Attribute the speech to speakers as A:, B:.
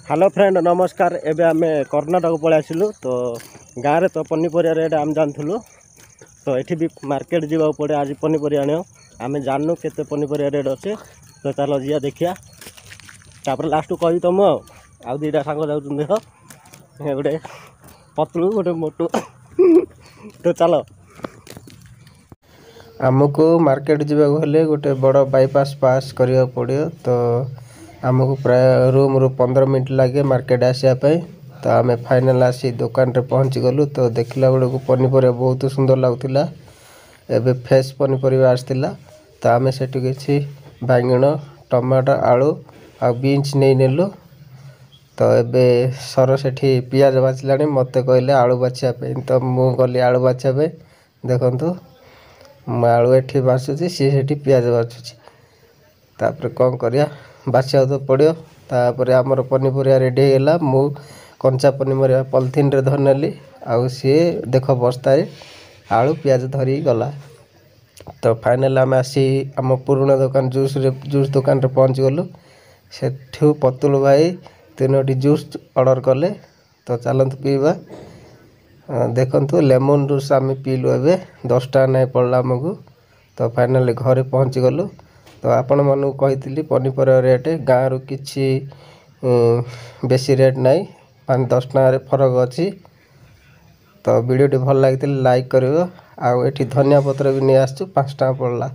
A: Hello friend नमस्कार। एबे आमे कर्णाटक पळै आसिलु तो गाँव रे तो पनीपरिया रेट आम जानथुलु। तो एठी भी मार्केट जीवा पड़े आज पनीपरिया आनियो आमे जाननु केते पनीपरिया रेट अच्छे। तो चलो जिया देखिया तापर लास्ट कहि तुम आउ दुईटा सांग जाउछन देख गोटे पतलू गोटे मोटू तो चलो आमको मार्केट जीवा हेले गोटे बड़ बाईपास पास करिया पड़ियो। तो आमको प्राय रूम रू 15 मिनट लगे मार्केट आसापी। तो आम फाइनाल आसी दुकान रे पहुँची गलु। तो देखला बेलू पनीपरिया बहुत सुंदर लगुला। एबे फ्रेश पनीपरिया आसला। तो आम से किसी बैंगन टमाटो आलू आ बीन्स नहीं नेलु। तो एबे सर से पियाज बाचिला मत कहले आलू बाछापे। तो मु गली आलू बाछापे देखु आलू एठी बाछुची सी पियाज बाछुची। तापर कौन करिया बाछा तो पड़ो। तापर आमर पनीपरिया रेडी होगा। मु कंचा पनीपरिया पॉलिथिन रे धरनेली आउ सी देख बस्ता आलू पियाज धरी गला। तो फाइनल आम आसी आम पुराना दुकान जूस दुकान रे पहुँच गलु। सेठू पतुल भाई 3टी जूस ऑर्डर कले। तो चलतु पीवा देखु लेमन जूस आम पीलु। ए 10 टाँग नहीं पड़ा आमको। तो फाइनाली घरे पहुँची गलु। तो आपण मानू कही पनीपरिया रेट गाँव रु किछि बेसी रेट नहीं 5-10 टाँग फरक अच्छी। तो वीडियो भल लगी लाइक करियो। आउ एठी धनिया पत्र भी नहीं आसु 5 टाँग पड़ला।